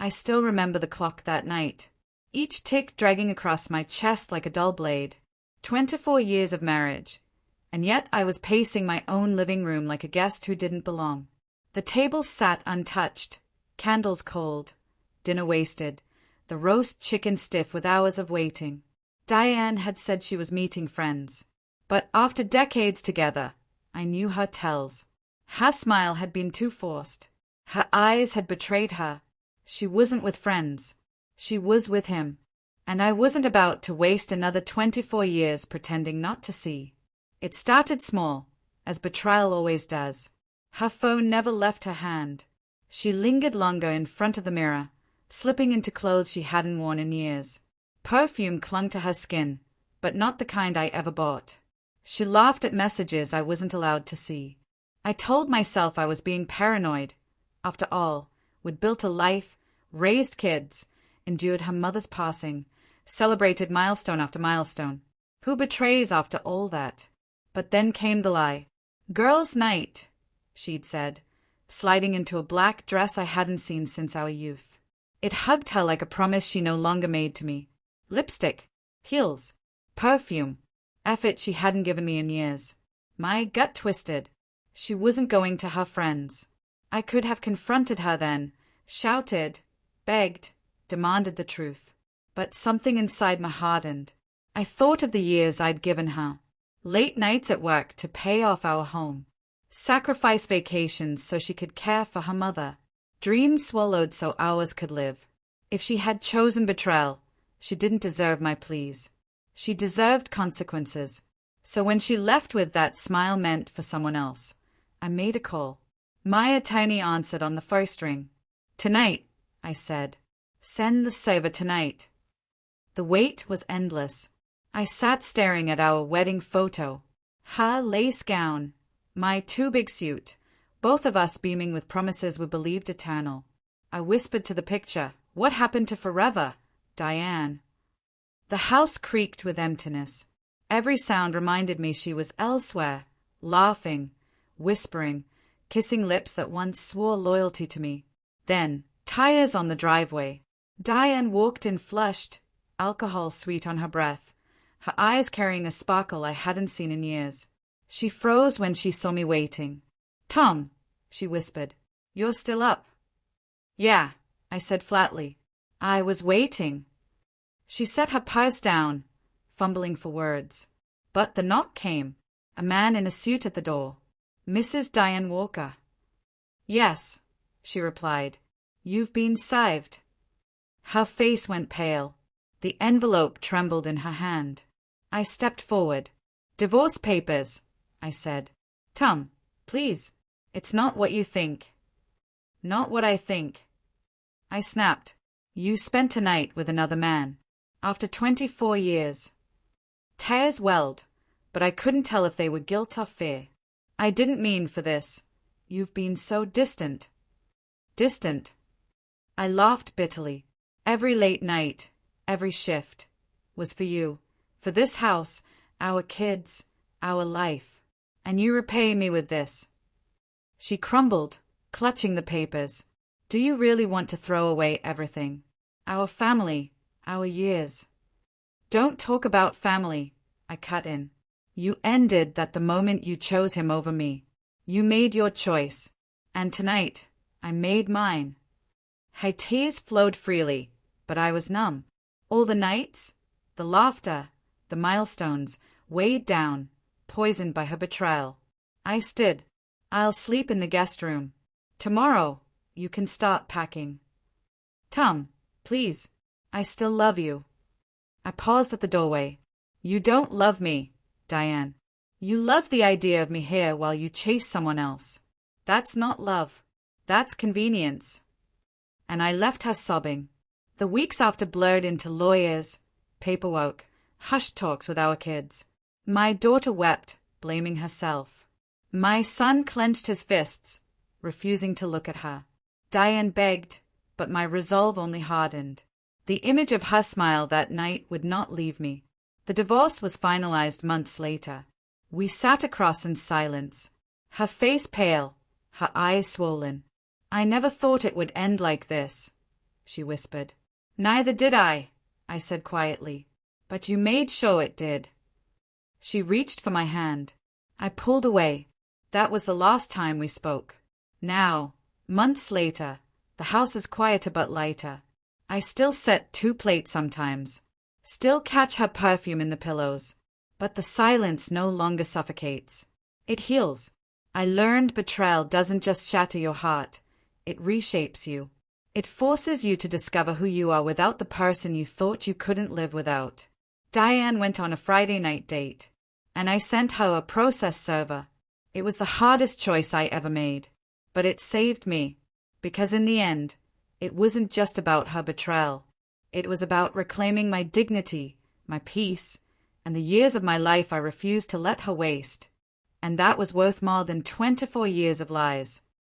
I still remember the clock that night, each tick dragging across my chest like a dull blade. 24 years of marriage, and yet I was pacing my own living room like a guest who didn't belong. The table sat untouched, candles cold, dinner wasted, the roast chicken stiff with hours of waiting. Diane had said she was meeting friends, but after decades together, I knew her tells. Her smile had been too forced. Her eyes had betrayed her. She wasn't with friends. She was with him. And I wasn't about to waste another 24 years pretending not to see. It started small, as betrayal always does. Her phone never left her hand. She lingered longer in front of the mirror, slipping into clothes she hadn't worn in years. Perfume clung to her skin, but not the kind I ever bought. She laughed at messages I wasn't allowed to see. I told myself I was being paranoid. After all, we'd built a life, raised kids, endured her mother's passing, celebrated milestone after milestone. Who betrays after all that? But then came the lie. Girls' night, she'd said, sliding into a black dress I hadn't seen since our youth. It hugged her like a promise she no longer made to me. Lipstick, heels, perfume, effort she hadn't given me in years. My gut twisted. She wasn't going to her friends. I could have confronted her then, shouted, begged, demanded the truth. But something inside me hardened. I thought of the years I'd given her. Late nights at work to pay off our home. Sacrifice vacations so she could care for her mother. Dreams swallowed so ours could live. If she had chosen betrayal, she didn't deserve my pleas. She deserved consequences. So when she left with that smile meant for someone else, I made a call. My attorney answered on the first ring. Tonight, I said. Send the saver tonight. The wait was endless. I sat staring at our wedding photo. Her lace gown, my too big suit, both of us beaming with promises we believed eternal. I whispered to the picture, "What happened to forever, Diane?" The house creaked with emptiness. Every sound reminded me she was elsewhere, laughing, whispering, kissing lips that once swore loyalty to me. Then, tires on the driveway. Diane walked in flushed, alcohol sweet on her breath, her eyes carrying a sparkle I hadn't seen in years. She froze when she saw me waiting. "Tom," she whispered, "you're still up?" "Yeah," I said flatly. "I was waiting." She set her purse down, fumbling for words. But the knock came. A man in a suit at the door. "Mrs. Diane Walker." "Yes," she replied. "You've been saved." Her face went pale. The envelope trembled in her hand. I stepped forward. "Divorce papers," I said. "Tom, please. It's not what you think." "Not what I think." I snapped. "You spent a night with another man. After 24 years." Tears welled, but I couldn't tell if they were guilt or fear. "I didn't mean for this. You've been so distant." Distant. I laughed bitterly. Every late night, every shift, was for you, for this house, our kids, our life. And you repay me with this. She crumbled, clutching the papers. "Do you really want to throw away everything? Our family, our years?" "Don't talk about family," I cut in. "You ended that the moment you chose him over me. You made your choice. And tonight, I made mine." Her tears flowed freely, but I was numb. All the nights, the laughter, the milestones, weighed down, poisoned by her betrayal. I stood. "I'll sleep in the guest room. Tomorrow, you can start packing." "Tom, please. I still love you." I paused at the doorway. "You don't love me, Diane. You love the idea of me here while you chase someone else. That's not love. That's convenience." And I left her sobbing. The weeks after blurred into lawyers, paperwork, hushed talks with our kids. My daughter wept, blaming herself. My son clenched his fists, refusing to look at her. Diane begged, but my resolve only hardened. The image of her smile that night would not leave me. The divorce was finalized months later. We sat across in silence, her face pale, her eyes swollen. "I never thought it would end like this," she whispered. Neither did I said quietly. But you made sure it did. She reached for my hand. I pulled away. That was the last time we spoke. Now, months later, the house is quieter but lighter. I still set 2 plates sometimes. Still catch her perfume in the pillows. But the silence no longer suffocates. It heals. I learned betrayal doesn't just shatter your heart. It reshapes you. It forces you to discover who you are without the person you thought you couldn't live without. Diane went on a Friday night date, and I sent her a process server. It was the hardest choice I ever made, but it saved me, because in the end, it wasn't just about her betrayal. It was about reclaiming my dignity, my peace, and the years of my life I refused to let her waste. And that was worth more than 24 years of lies.